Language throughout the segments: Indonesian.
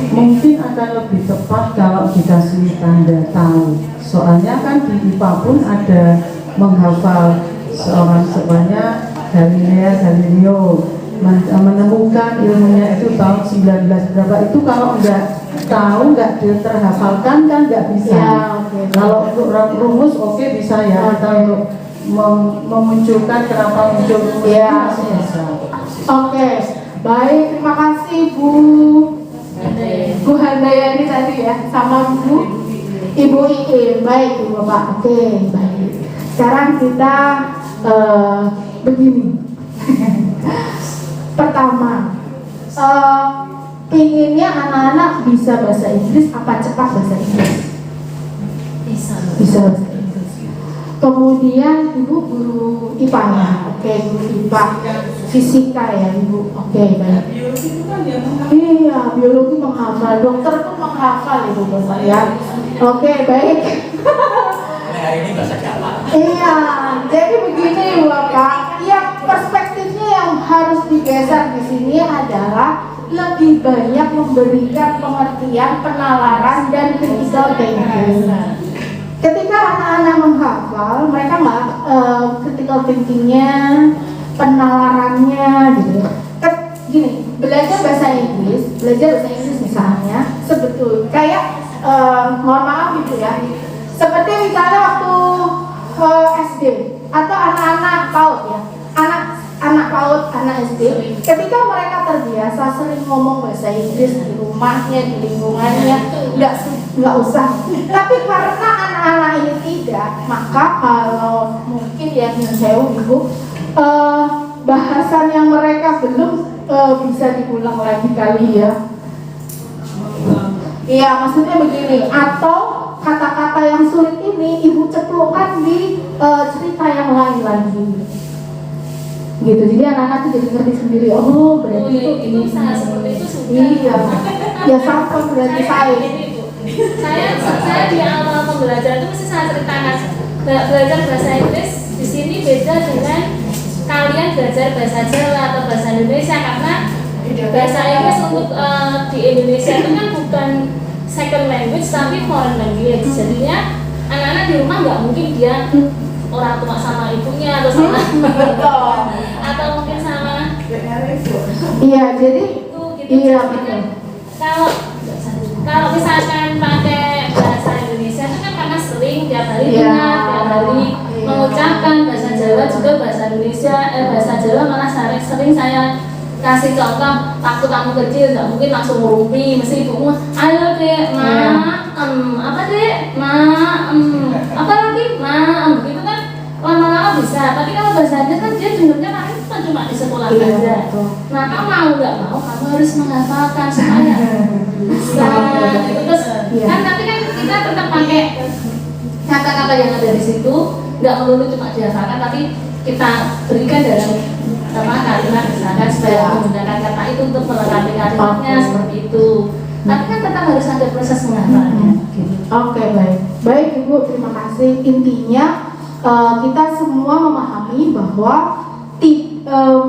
Mungkin akan lebih tepat kalau dikasih tanda tahu. Soalnya kan di IPA pun ada menghafal sebanyak Galileo menemukan ilmunya itu tahun 19 berapa. Itu kalau nggak tahu, nggak terhafalkan kan nggak bisa ya, okay. Kalau untuk rumus oke bisa ya, kita untuk memunculkan kenapa muncul rumus ya, bisa. Oke, baik, terima kasih Bu Handayani tadi ya, sama Ibu Iin. Baik Ibu Bapak, oke, baik. Sekarang kita begini. Pertama, pinginnya anak-anak bisa bahasa Inggris apa cepat bahasa Inggris? Bisa bahasa Inggris. Kemudian Ibu guru IPA ya, oke, guru IPA fisika ya Ibu, oke, baik. Biologi itu kan dia menghafal. Iya, biologi menghafal, dokter pun menghafal Ibu Bapak ya. Oke, baik. Hari ini bahasa Jawa. Iya, jadi begini Ibu Bapak, yang perspektifnya yang harus digeser di sini adalah lebih banyak memberikan pengertian, penalaran dan critical thinking. Ketika anak-anak menghafal, mereka nggak critical thinkingnya, penalarannya gitu. Gini, belajar bahasa Inggris misalnya sebetulnya kayak mohon maaf gitu ya. Seperti misalnya waktu SD atau anak-anak PAUD ya, anak PAUD, anak SD, ketika mereka terbiasa sering ngomong bahasa Inggris di rumahnya, di lingkungannya, nggak usah. Tapi karena anak-anak ini tidak, maka kalau mungkin ya saya Ibu, bahasan yang mereka belum bisa diulang lagi kali ya. Iya, maksudnya begini, atau kata-kata yang sulit ini Ibu ceplokkan di cerita yang lain lagi. Gitu, jadi anak-anak itu jadi ngerti sendiri. Oh, berarti itu saya seperti itu sudah. Iya. Ya sama berarti saya. Saya di awal pembelajaran itu mesti saya ceritakan belajar bahasa Inggris di sini beda dengan kalian belajar bahasa Jawa atau bahasa Indonesia, karena bahasa Inggris untuk di Indonesia itu kan bukan second language tapi foreign language. Jadinya anak-anak di rumah nggak mungkin dia orang tua sama ibunya atau sama atau mungkin sama. Iya, jadi itu gitu. iya betul. Kalau misalkan pakai bahasa Indonesia itu kan karena sering tiap hari dengar, tiap hari mengucapkan. Bahasa Jawa juga bahasa Indonesia, bahasa Jawa malah sering saya kasih contoh. Waktu kamu kecil nggak mungkin langsung ngurumpi, mesti ibumu, ayo dek, apa dek, apa lagi, begitu kan lama-lama bisa. Tapi kalau bahasa Inggris kan dia dengarnya kan cuma di sekolah saja. Nah, kamu mau nggak mau, kamu harus menghafalkan supaya bisa. Terus kan nanti kan kita tetap pakai kata-kata yang ada di situ, nggak melulu cuma dihafalkan, tapi kita berikan dalam kalimat misalkan supaya menggunakan kata itu untuk melengkapi kalimatnya seperti itu. Tapi kan tetap harus ada proses menghafalnya. Oke, baik Ibu, terima kasih. Intinya kita semua memahami bahwa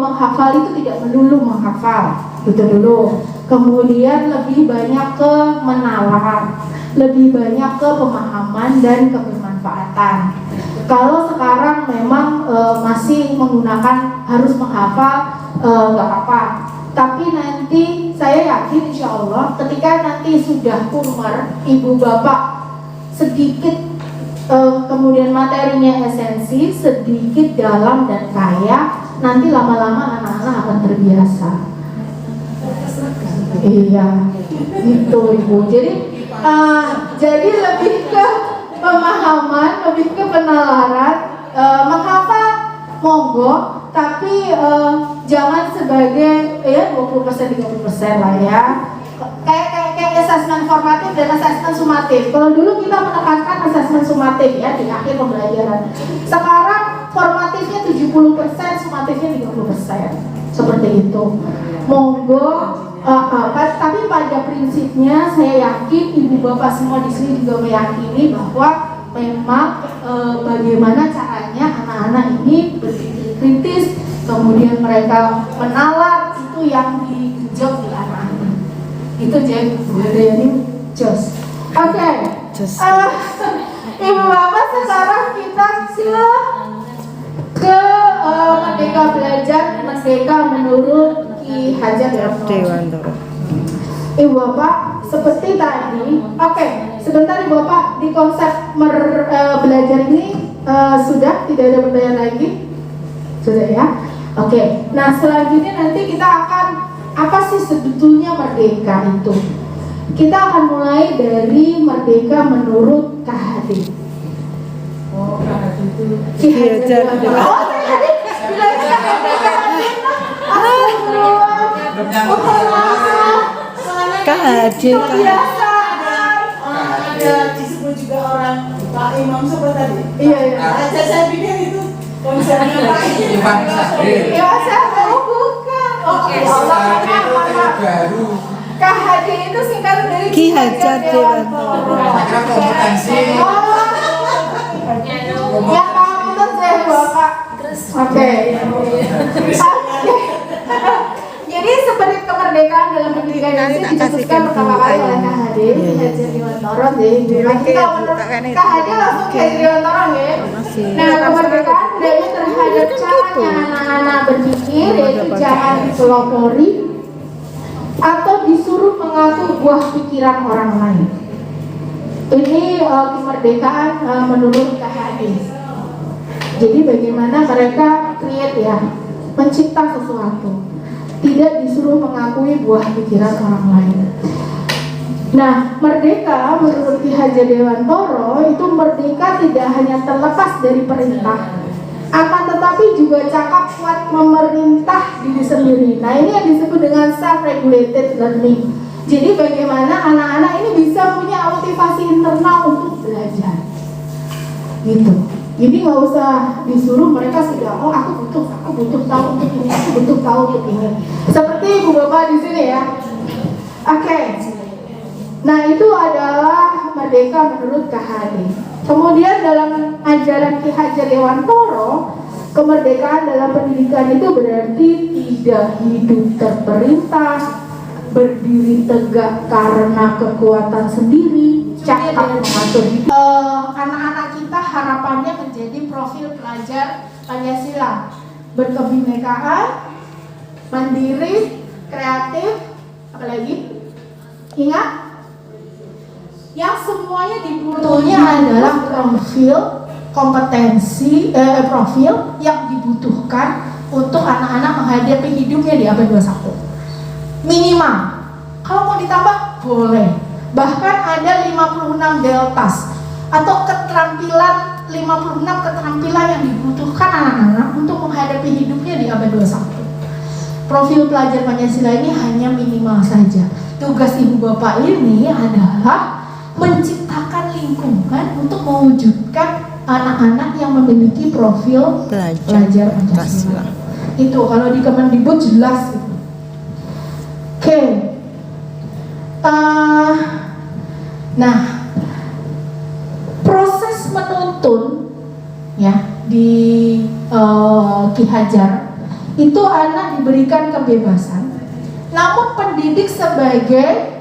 menghafal itu tidak melulu menghafal, itu dulu. Kemudian lebih banyak ke menalar, lebih banyak ke pemahaman dan kebermanfaatan. Kalau sekarang memang masih menggunakan harus menghafal, nggak apa-apa. Tapi nanti saya yakin insya Allah ketika nanti sudah umur ibu bapak sedikit kemudian materinya esensi, sedikit dalam dan kaya, nanti lama-lama anak-anak akan terbiasa. Iya, gitu Ibu. Jadi lebih ke pemahaman, lebih ke penalaran, menghafal monggo, tapi jangan sebagai 20% 30% lah ya. Kayak asesmen formatif dan asesmen sumatif. Kalau dulu kita menekankan asesmen sumatif ya di akhir pembelajaran. Sekarang formatifnya 70%, sumatifnya 30%. Seperti itu. Monggo, tapi pada prinsipnya saya yakin ibu bapak semua di sini juga meyakini bahwa memang bagaimana caranya anak-anak ini berpikir kritis, kemudian mereka menalar, itu yang digenjot di anak-anak. Itu jadi ini jos. Oke. Ibu bapak sekarang kita ke Merdeka Belajar, Merdeka menurut Ki Hajar Dewantoro. Ibu bapak seperti tadi, oke, sebentar ibu bapak, di konsep belajar ini sudah tidak ada pertanyaan lagi, sudah ya. Oke, nah selanjutnya nanti kita akan apa sih sebetulnya merdeka itu? Kita akan mulai dari merdeka menurut KHD. Oh, karena itu Ki Hajar Dewantoro. Oh, tadi belajar merdeka. KHD biasa. ada disebut juga orang Pak Imam Sobat tadi. Iya, iya. Aja saya pikir itu konsepnya Pak Imam Sahir. Ya, saya tahu bukan. Oke, Baru. KHD itu singkatan dari Ki Hajar Dewantoro. Saya kira kompetensi. Ya, kamu saya Bapak. Oke. Jadi spirit kemerdekaan dalam pendidikan Indonesia dicetuskan pertama kali oleh KHD, Ki Hajar Dewantoro. Kita menurut KHD langsung Ki Hajar Dewantoro ya. Nah, kemerdekaan budaya terhadap caranya anak-anak berpikir, yaitu jangan dipelopori atau disuruh mengatur buah pikiran orang lain. Ini kemerdekaan menurut KHD. Jadi bagaimana mereka create ya, mencipta sesuatu, tidak disuruh mengakui buah pikiran orang lain. Nah, merdeka menurut Ki Hajar Dewantoro itu merdeka tidak hanya terlepas dari perintah, akan tetapi juga cakap kuat memerintah diri sendiri. Nah, ini yang disebut dengan self-regulated learning. Jadi bagaimana anak-anak ini bisa punya motivasi internal untuk belajar, gitu. Jadi nggak usah disuruh, mereka sudah, oh aku butuh tahu untuk ini, aku butuh tahu untuk ini. Seperti ibu bapak di sini ya. Oke. Nah, itu adalah merdeka menurut KHD. Kemudian dalam ajaran Ki Hajar Dewantoro, kemerdekaan dalam pendidikan itu berarti tidak hidup terperintah, berdiri tegak karena kekuatan sendiri, cakap mengatur hidup. Anak-anak kita harapannya menjadi profil pelajar Pancasila, berkebinekaan, mandiri, kreatif, apalagi? Ingat, yang semuanya dibutuhnya adalah profil kompetensi, profil yang dibutuhkan untuk anak-anak menghadapi hidupnya di abad 21. Minimal, kalau mau ditambah boleh. Bahkan ada 56 deltas atau keterampilan, 56 keterampilan yang dibutuhkan anak-anak untuk menghadapi hidupnya di abad 21. Profil pelajar Pancasila ini hanya minimal saja. Tugas ibu bapak ini adalah menciptakan lingkungan untuk mewujudkan anak-anak yang memiliki profil pelajar Pancasila. Itu kalau di Kemendikbud jelas gitu. Oke. Nah, proses menuntun ya di Ki Hajar itu anak diberikan kebebasan, namun pendidik sebagai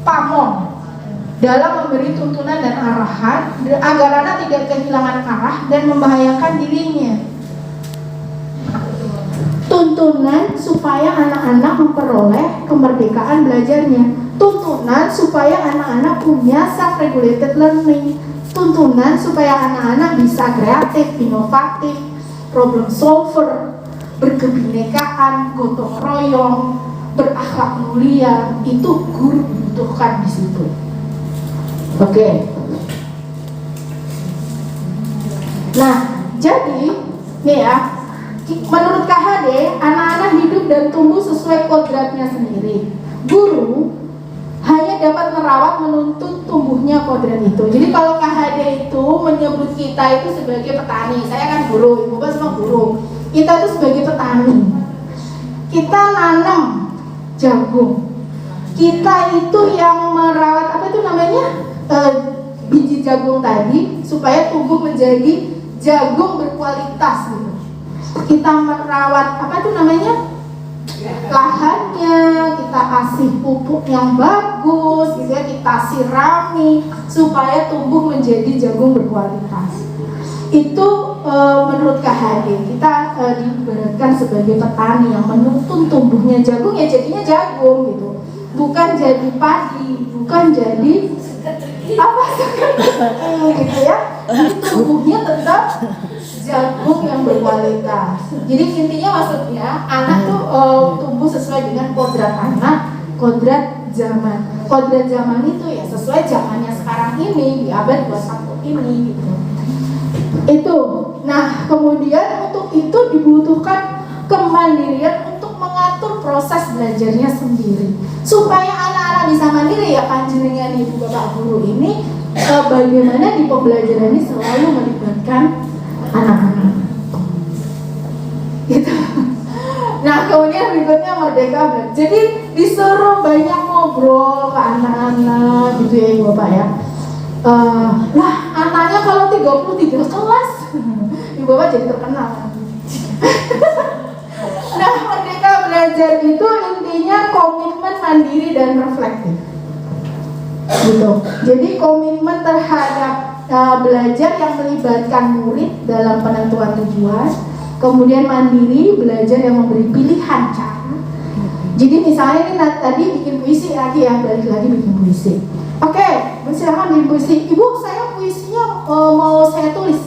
pamong dalam memberi tuntunan dan arahan agar anak tidak kehilangan arah dan membahayakan dirinya. Tuntunan supaya anak-anak memperoleh kemerdekaan belajarnya. Tuntunan supaya anak-anak punya self-regulated learning. Tuntunan supaya anak-anak bisa kreatif, inovatif, problem solver, berkebinekaan, gotong royong, berakhlak mulia. Itu guru dibutuhkan di situ. Oke. Nah, jadi nih ya, menurut KHD, anak-anak hidup dan tumbuh sesuai kodratnya sendiri. Guru hanya dapat merawat, menuntut tumbuhnya kodrat itu. Jadi kalau KHD itu menyebut kita itu sebagai petani, saya kan guru, ibu bapak semua guru. Kita itu sebagai petani. Kita nanam jagung. Kita itu yang merawat apa itu namanya biji jagung tadi supaya tumbuh menjadi jagung berkualitas gitu. Kita merawat apa itu namanya lahannya, kita kasih pupuk yang bagus, gitu ya, kita sirami supaya tumbuh menjadi jagung berkualitas. Itu menurut KHD kita diibaratkan sebagai petani yang menuntun tumbuhnya jagung, ya jadinya jagung gitu, bukan jadi padi, bukan jadi apa gitu ya, tumbuhnya tetap jagung yang berkualitas. Jadi intinya maksudnya anak tuh tumbuh sesuai dengan kodrat anak, kodrat zaman. Kodrat zaman itu ya sesuai zamannya sekarang ini, di abad 21 ini gitu. Itu. Nah, kemudian untuk itu dibutuhkan kemandirian untuk mengatur proses belajarnya sendiri. Supaya anak-anak bisa mandiri, ya panjenengan ibu bapak guru ini bagaimana di pembelajaran ini selalu melibatkan anak-anak. Gitu. Nah, kemudian berikutnya merdeka belajar. Jadi disuruh banyak ngobrol ke anak-anak gitu ya ibu bapak ya. Lah anaknya kalau 33 kelas ibu bapak jadi terkenal. Nah, merdeka belajar itu intinya komitmen mandiri dan reflektif gitu. Jadi komitmen terhadap belajar yang melibatkan murid dalam penentuan tujuan, kemudian mandiri, belajar yang memberi pilihan cara. Jadi misalnya ini tadi bikin puisi lagi ya, balik lagi bikin puisi. Oke, silakan bikin puisi. Ibu, saya puisinya mau saya tulis,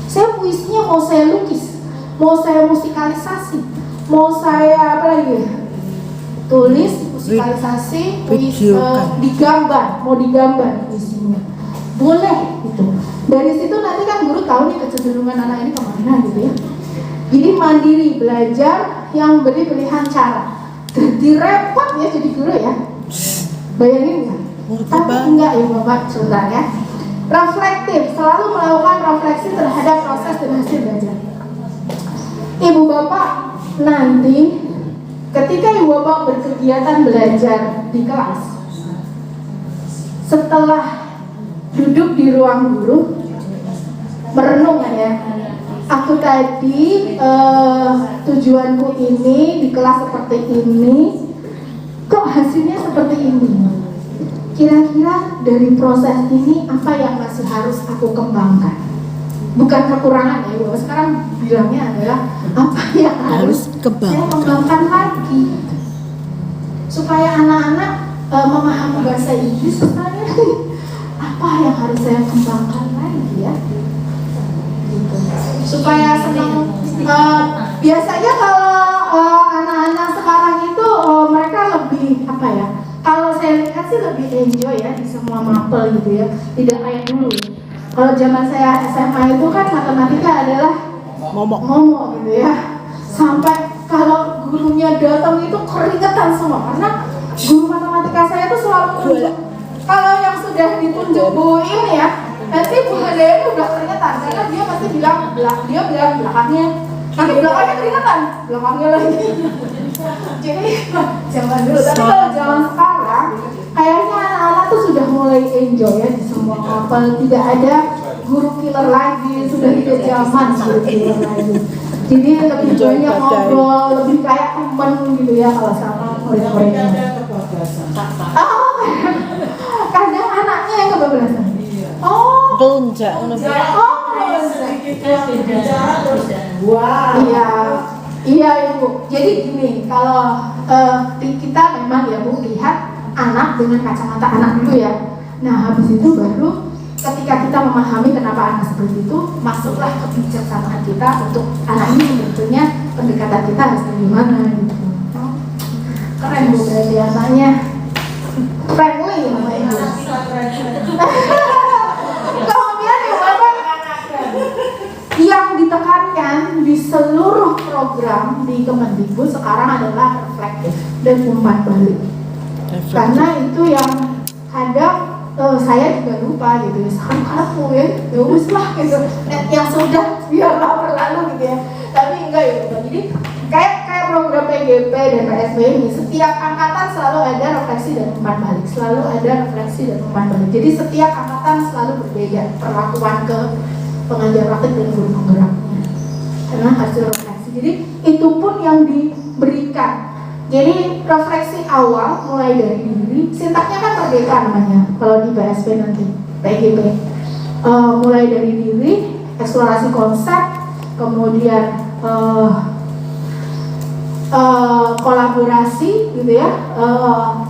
saya puisinya mau saya lukis, mau saya musikalisasi, mau saya apa lagi? Tulis, musikalisasi, digambar, mau digambar puisinya. Boleh gitu. Dari situ nanti kan guru tahu nih kecenderungan anak ini kemana gitu ya. Jadi mandiri, belajar yang beri pilihan cara. Jadi repot ya jadi guru ya. Bayangin nggak? Tapi enggak ya bapak, sebentar ya. Reflektif, selalu melakukan refleksi terhadap proses dan hasil belajar. Ibu bapak nanti ketika ibu bapak berkegiatan belajar di kelas, setelah duduk di ruang guru, merenung ya. Aku tadi tujuanku ini di kelas seperti ini, kok hasilnya seperti ini? Kira-kira dari proses ini apa yang masih harus aku kembangkan? Bukan kekurangan ya, sekarang bilangnya adalah apa yang harus saya kembangkan lagi supaya anak-anak memahami bahasa Inggris. Sebenarnya apa yang harus saya kembangkan lagi ya? Gitu. Supaya senang. Biasanya kalau anak-anak sekarang itu mereka lebih apa ya? Kalau saya lihat sih lebih enjoy ya di semua mapel gitu ya. Tidak kayak dulu. Kalau zaman saya SMA itu kan matematika adalah momok gitu ya. Sampai kalau gurunya datang itu keringetan semua karena guru matematika saya itu selalu tunjuk. Kalau yang sudah ditunjuk Bu ini ya, nanti Bu Hade itu udah keringetan karena dia pasti bilang belakangnya, nanti belakangnya keringetan, belakangnya lagi. Jadi zaman dulu, tapi kalau zaman sekarang kayaknya anak-anak tuh sudah mulai enjoy ya di semua mapel, tidak ada guru killer lagi, sudah tidak zaman guru killer lagi. Jadi lebih banyak ngobrol, lebih kayak temen gitu ya kalau sama murid-muridnya. Kadang anaknya yang kebablasan. Kelunjak. Iya ibu. Jadi gini, kalau kita memang ya bu lihat anak dengan kacamata anak dulu ya. Nah habis itu baru ketika kita memahami kenapa anak seperti itu, masuklah kebijaksanaan kita untuk anak ini sebetulnya pendekatan kita harus bagaimana gitu. Keren bu berarti anaknya friendly namanya. Kemudian ya bapak yang ditekankan di seluruh program di Kemendikbud sekarang adalah reflektif dan umpan balik. Karena itu yang kadang saya juga lupa gitu ya, sekarang aku ya wis lah gitu, yang sudah biarlah berlalu gitu ya. Tapi enggak ya, jadi kayak program PGP dan PSB ini setiap angkatan selalu ada refleksi dan umpan balik, selalu ada refleksi dan umpan balik. Jadi setiap angkatan selalu berbeda perlakuan ke pengajar praktik dan guru penggeraknya karena hasil refleksi. Jadi itu pun yang diberikan Jadi refleksi awal mulai dari diri, sintaknya kan merdeka namanya kalau di PSP nanti, PGP. Mulai dari diri, eksplorasi konsep, kemudian kolaborasi gitu ya,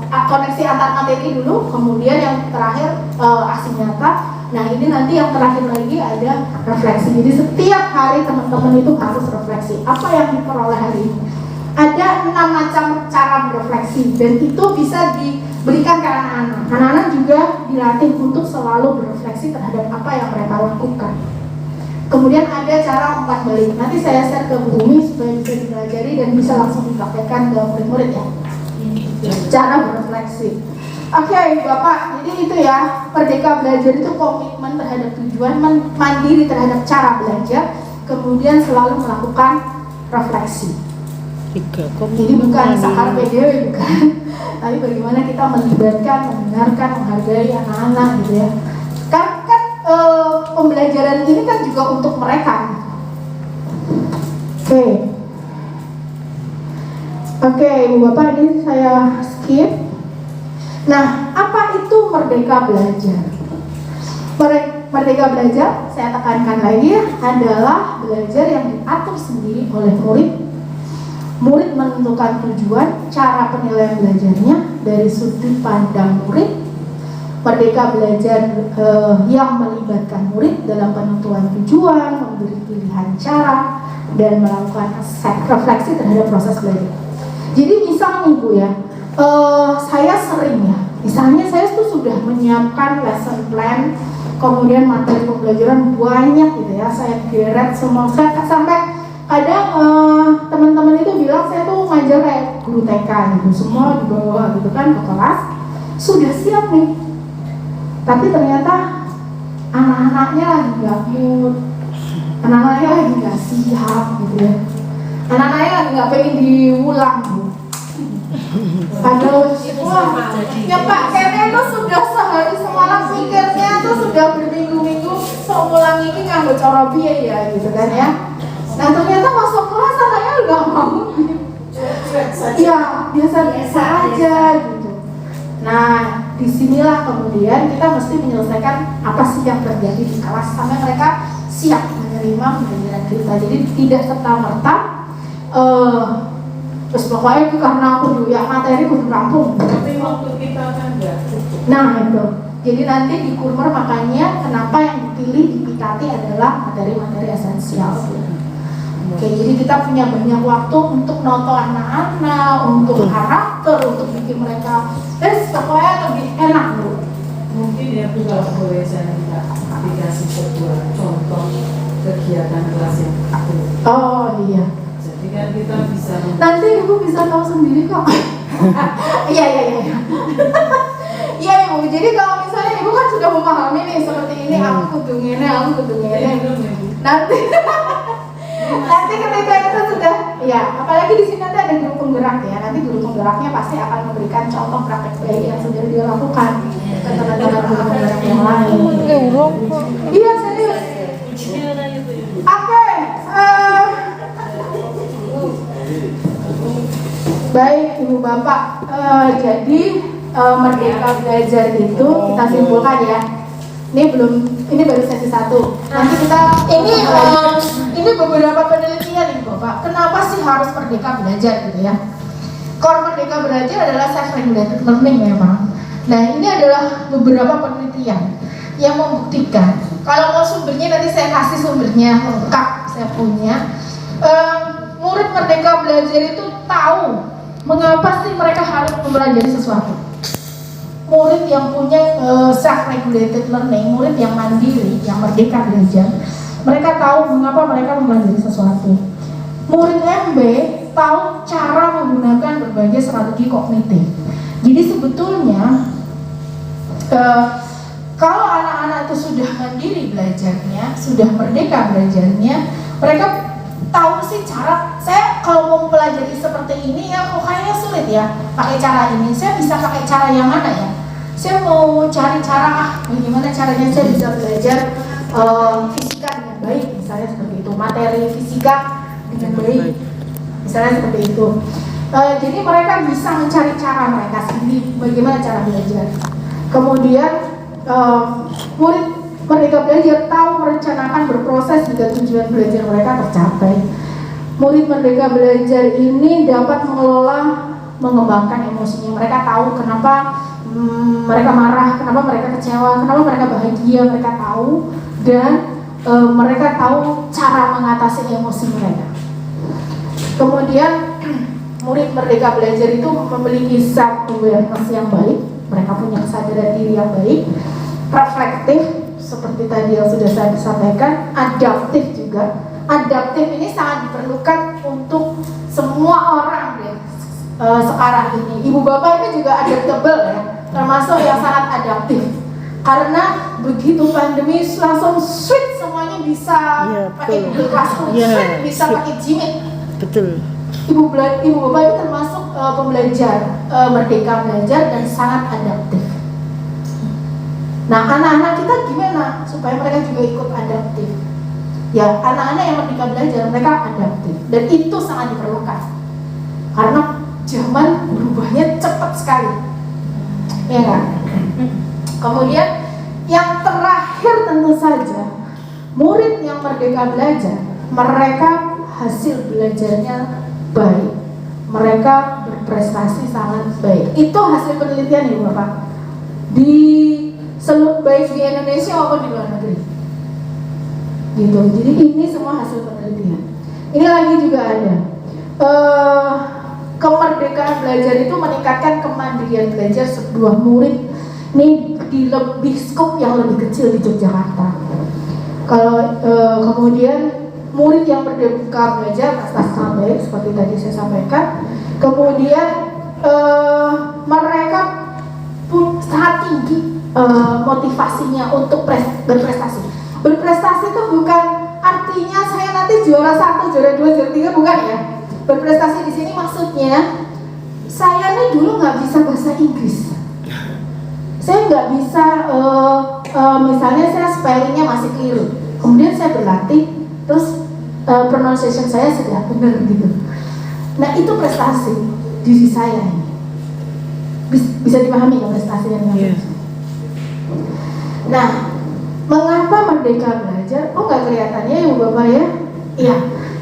koneksi antar materi dulu, kemudian yang terakhir aksi nyata. Nah ini nanti yang terakhir lagi ada refleksi. Jadi setiap hari teman-teman itu harus refleksi apa yang diperoleh hari ini. Ada 6 macam cara berefleksi dan itu bisa diberikan ke anak-anak. Anak-anak juga dilatih untuk selalu berefleksi terhadap apa yang mereka lakukan. Kemudian ada cara umpan balik. Nanti saya share ke Bu Umi supaya bisa dipelajari dan bisa langsung dipraktekkan ke murid-murid ya. Cara berefleksi. Oke, Bapak, jadi itu ya, Merdeka Belajar itu komitmen terhadap tujuan, mandiri terhadap cara belajar, kemudian selalu melakukan refleksi. Jadi bukan sakar PDW, bukan. Tapi bagaimana kita melibatkan, mendengarkan, menghargai anak-anak gitu ya. Kan pembelajaran ini kan juga untuk mereka. Oke, Ibu Bapak, ini saya skip. Nah, apa itu Merdeka Belajar? Merdeka Belajar, saya tekankan lagi, adalah belajar yang diatur sendiri oleh murid. Murid menentukan tujuan, cara penilaian belajarnya dari sudut pandang murid. Merdeka Belajar yang melibatkan murid dalam penentuan tujuan, memberi pilihan cara, dan melakukan refleksi terhadap proses belajar. Jadi misalnya Bu ya, saya sering ya, misalnya saya tuh sudah menyiapkan lesson plan, kemudian materi pembelajaran banyak gitu ya, saya geret semua, saya sampai kadang teman-teman itu bilang saya tuh ngajar kayak guru TK gitu, semua dibawa gitu kan ke kelas, sudah siap nih, tapi ternyata anak-anaknya lagi nggak mood, anak-anaknya lagi nggak siap gitu ya, anak-anaknya lagi nggak pengen diulang gitu. Padahal wah, ya Pak, kayaknya itu sudah sehari semalam pikirnya tuh sudah berminggu-minggu seulang ini nganggo cara piye ya gitu kan ya. Nah ternyata masuk kelas anaknya udah mau, ya biasa-biasa aja gitu. Nah disinilah kemudian kita mesti menyelesaikan apa sih yang terjadi di kelas sampai mereka siap menerima pembelajaran kita. Jadi tidak serta-merta terus pokoknya itu karena aku dulu ya materi kudu rampung. Tapi waktu kita kan enggak cukup. Nah itu. Jadi nanti di Kurmer makanya kenapa yang dipilih di PKT adalah materi-materi esensial. Oke, jadi kita punya banyak waktu untuk noto anak-anak, untuk karakter, untuk bikin mereka pokoknya lebih enak Bu. Mungkin ya Bu kalau boleh saya minta dikasih sebuah contoh kegiatan kelas yang itu. Oh iya. Jadi kan kita bisa Nanti Ibu bisa tahu sendiri kok. Iya. Iya Ibu. Jadi kalau misalnya Ibu kan sudah memahami nih seperti ini, aku kudu ngene. Nanti ketika itu sudah, ya apalagi di sini nanti ada guru penggerak ya. Nanti guru penggeraknya pasti akan memberikan contoh praktek baik yang sudah dia lakukan ke teman-teman guru penggerak yang lain. Iya serius. Oke. Baik Ibu Bapak, jadi Merdeka Belajar itu kita simpulkan ya. Ini baru sesi 1. Nanti kita ini beberapa penelitian nih Bapak. Kenapa sih harus Merdeka Belajar gitu ya? Core Merdeka Belajar adalah self-regulated learning memang. Nah ini adalah beberapa penelitian yang membuktikan. Kalau mau sumbernya nanti saya kasih sumbernya lengkap, saya punya. Murid Merdeka Belajar itu tahu mengapa sih mereka harus mempelajari sesuatu. Murid yang punya self-regulated learning, murid yang mandiri, yang merdeka belajar, mereka tahu mengapa mereka mempelajari sesuatu. Murid MB tahu cara menggunakan berbagai strategi kognitif. Jadi sebetulnya kalau anak-anak itu sudah mandiri belajarnya, sudah merdeka belajarnya, mereka tahu sih cara. Saya kalau mau mempelajari seperti ini ya kok kayaknya sulit ya pakai cara ini. Saya bisa pakai cara yang mana ya? Saya mau cari cara bagaimana caranya saya bisa belajar fisika dengan baik, misalnya seperti itu, materi fisika dengan baik, misalnya seperti itu. Jadi mereka bisa mencari cara mereka sendiri bagaimana cara belajar. Kemudian murid Merdeka Belajar tahu merencanakan berproses hingga tujuan belajar mereka tercapai. Murid Merdeka Belajar ini dapat mengelola, mengembangkan emosinya. Mereka tahu kenapa mereka marah, kenapa mereka kecewa, kenapa mereka bahagia, mereka tahu. Dan mereka tahu cara mengatasi emosi mereka. Kemudian murid Merdeka Belajar itu memiliki self-awareness yang baik. Mereka punya kesadaran diri yang baik, reflektif seperti tadi yang sudah saya sampaikan, adaptif juga. Adaptif ini sangat diperlukan untuk semua orang deh sekarang ini. Ibu bapak ini juga adaptable ya, termasuk yang sangat adaptif. Karena begitu pandemi langsung switch semuanya bisa pakai Google Classroom, switch bisa pakai Gmail. Betul. Ibu bapak ini termasuk pembelajar Merdeka Belajar dan sangat adaptif. Nah, anak-anak kita gimana supaya mereka juga ikut adaptif? Ya, anak-anak yang Merdeka Belajar mereka adaptif dan itu sangat diperlukan karena zaman berubahnya cepat sekali, ya kan? Kemudian yang terakhir tentu saja murid yang Merdeka Belajar mereka hasil belajarnya baik, mereka berprestasi sangat baik. Itu hasil penelitian ya Bapak di seluruh, baik di Indonesia maupun di luar negeri gitu. Jadi ini semua hasil penelitian. Ini lagi juga ada kemerdekaan belajar itu meningkatkan kemandirian belajar sebuah murid. Ini di lebih skop yang lebih kecil di Yogyakarta. Kalau kemudian murid yang Merdeka Belajar prestasinya baik seperti tadi saya sampaikan. Kemudian mereka pun sangat tinggi motivasinya untuk berprestasi. Berprestasi itu bukan artinya saya nanti juara 1, juara 2, juara 3, bukan ya. Berprestasi di sini maksudnya saya nih dulu nggak bisa bahasa Inggris. Saya nggak bisa, misalnya saya spellingnya masih keliru. Kemudian saya berlatih, terus pronunciation saya sudah benar gitu. Nah itu prestasi diri saya ini. Bisa dipahami ya prestasi yang Nah, mengapa Merdeka Belajar? Oh nggak kelihatannya ya Bapak ya? Iya.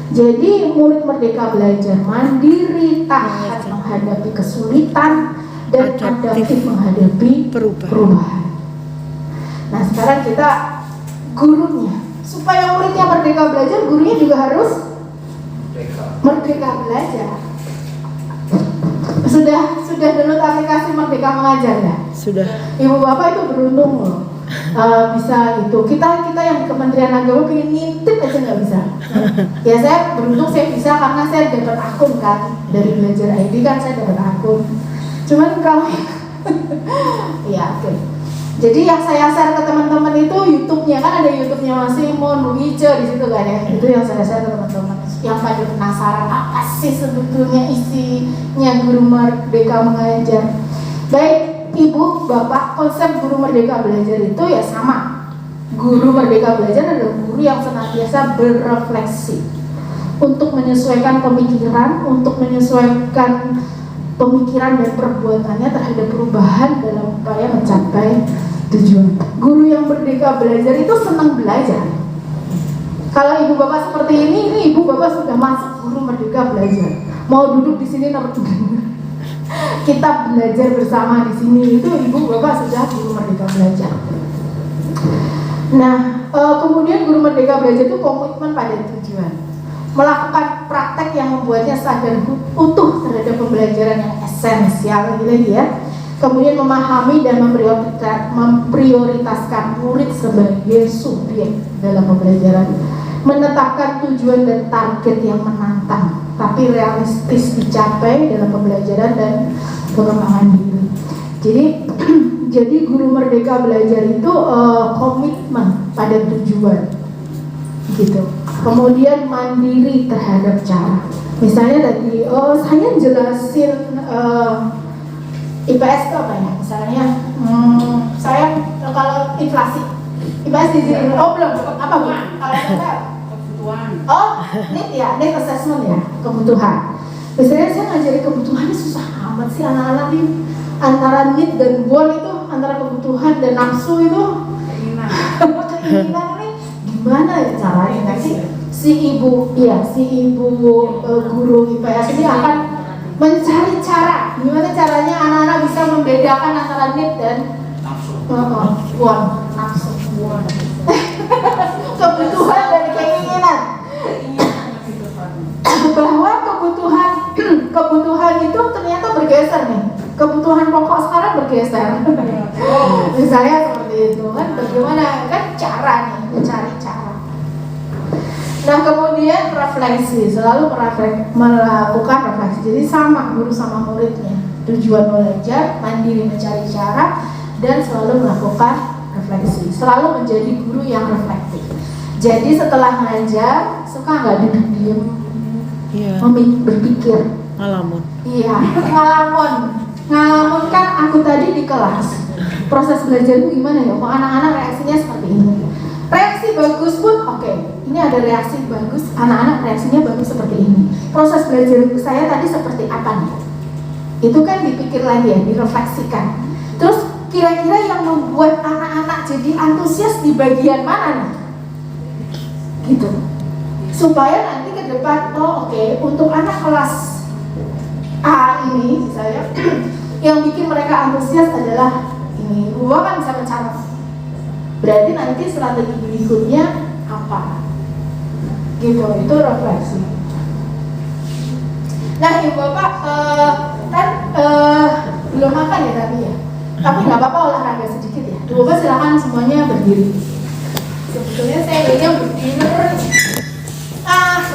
Jadi murid Merdeka Belajar mandiri, tahan menghadapi kesulitan dan adaptif menghadapi perubahan. Nah sekarang kita gurunya, supaya muridnya Merdeka Belajar, gurunya juga harus Merdeka Belajar. Sudah download aplikasi Merdeka Mengajar ya? Sudah. Ibu bapak itu beruntung loh. Bisa itu. Kita yang di Kementerian Agama pengen ngintip aja nggak bisa. Ya saya beruntung saya bisa karena saya dapat akun kan dari Belajar ID kan saya dapat akun. Cuman kalau ya oke. Jadi yang saya share ke teman-teman itu YouTube-nya kan ada YouTube-nya Mas Simon, Wice di situ kan ya. Itu yang saya share ke teman-teman. Yang pada penasaran apa sih sebetulnya isinya Guru Merdeka Mengajar. Baik Ibu, Bapak, konsep Guru Merdeka Belajar itu ya sama. Guru Merdeka Belajar adalah guru yang senantiasa berrefleksi untuk menyesuaikan pemikiran, untuk menyesuaikan pemikiran dan perbuatannya terhadap perubahan dalam upaya mencapai tujuan. Guru yang Merdeka Belajar itu senang belajar. Kalau ibu bapak seperti ini ibu bapak sudah masuk Guru Merdeka Belajar. Mau duduk di sini kita belajar bersama di sini itu ibu bapak sudah Guru Merdeka Belajar. Nah, kemudian Guru Merdeka Belajar itu komitmen pada tujuan, melakukan praktek yang membuatnya sadar utuh terhadap pembelajaran yang esensial lagi ya. Kemudian memahami dan memprioritaskan murid sebagai subjek dalam pembelajaran, menetapkan tujuan dan target yang menantang tapi realistis dicapai dalam pembelajaran dan pengembangan diri. Jadi Guru Merdeka Belajar itu komitmen pada tujuan gitu. Kemudian mandiri terhadap cara. Misalnya tadi saya jelasin IPS itu apa ya? Misalnya saya kalau inflasi IPS di sini belum apa Bu? Kalau saya kebutuhan. Oh, need ya, need assessment ya, kebutuhan. Biasanya saya ngajari kebutuhannya susah amat sih anak-anak ini. Antara need dan want itu, antara kebutuhan dan nafsu itu keinginan ini gimana ya caranya? Nanti si ibu guru IPS ini akan mencari cara gimana caranya anak-anak bisa membedakan antara need dan want, nafsu, kebutuhan dan keinginan. Bahwa kebutuhan itu ternyata bergeser nih. Kebutuhan pokok sekarang bergeser. Misalnya seperti itu kan, bagaimana kan cara nih, mencari cara. Nah kemudian refleksi, selalu melakukan refleksi. Jadi sama guru sama muridnya. Tujuan belajar, mandiri mencari cara, dan selalu melakukan refleksi. Selalu menjadi guru yang reflektif. Jadi setelah ngajar, suka nggak duduk diem, berpikir. Ngalamun. Iya, ngalamun kan aku tadi di kelas. Proses belajarku gimana ya? Kok anak-anak reaksinya seperti ini? Reaksi bagus pun oke. Ini ada reaksi bagus, anak-anak reaksinya bagus seperti ini. Proses belajar saya tadi seperti apa nih? Itu kan dipikir lagi ya, direfleksikan. Terus kira-kira yang membuat anak-anak jadi antusias di bagian mana nih? Gitu. Supaya nanti ke depan, untuk anak kelas A ini misalnya yang bikin mereka antusias adalah ini, gua kan bisa mencatat. Berarti nanti strategi berikutnya apa? Gitu, itu refleksi. Nah, ibu bapak belum makan ya tapi ya. Tapi nggak apa-apa olahraga sedikit ya. Ibu bapak silakan semuanya berdiri. Sebetulnya saya kayaknya berdiri.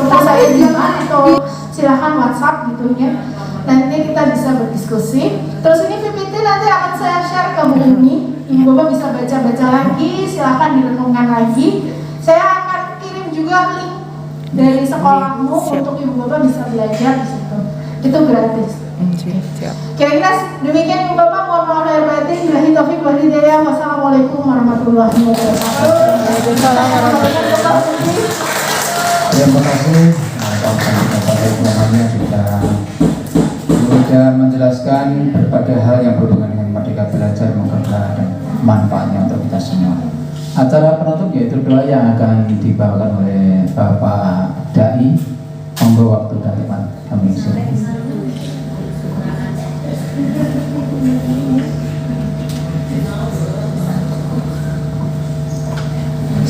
Kalau saya jangan atau silakan WhatsApp gitu ya. Nanti kita bisa berdiskusi. Terus ini PPT nanti akan saya share ke Bu Umi. Ibu bapak bisa baca-baca lagi, silakan direnungkan lagi. Saya akan kirim juga link dari sekolahmu untuk ibu bapak bisa belajar di situ. Itu gratis. Kira-kira demikian ibu bapak, mohon maaf lahir batin. Billahi taufiq wal hidayah. Wassalamualaikum warahmatullahi wabarakatuh. Waalaikumsalam warahmatullahi wabarakatuh. Terima kasih Bapak Ibu namanya sudah menjelaskan berbagai hal yang berhubungan dengan Merdeka Belajar, moga dan manfaatnya untuk kita semua. Acara penutup yaitu doa yang akan dibawakan oleh Bapak Dai. Monggo waktu dan tempat kami sudah.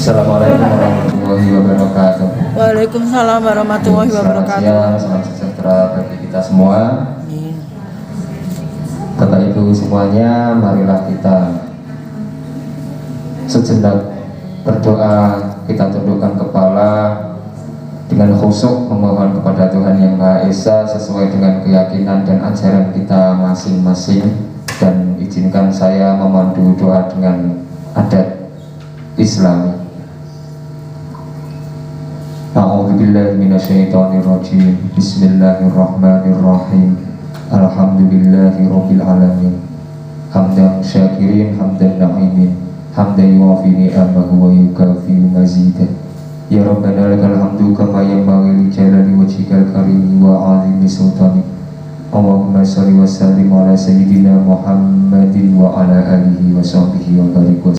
Assalamualaikum warahmatullahi wabarakatuh. Waalaikumsalam warahmatullahi wabarakatuh. Selamat siang, salam sejahtera bagi kita semua. Bapak Ibu semuanya, marilah kita sejenak berdoa, kita tundukkan kepala dengan khusyuk memohon kepada Tuhan Yang Maha Esa sesuai dengan keyakinan dan ajaran kita masing-masing, dan izinkan saya memandu doa dengan adat Islami. A'udzubillahi minasyaitonirrajim. Bismillahirrahmanirrahim. Alhamdulillahi rabbil alamin. Hamdan syakirin, hamdan na'imin, hamdan yuwafi ni'amahu wa yukafi mazidah. Ya Rabbana lakal hamdu kama yanbaghi li jalali wajhikal karim wa 'azimi sultanik. Allahumma shalli wa sallim ala sayyidina Muhammadin wa ala alihi wa sahbihi wa barik.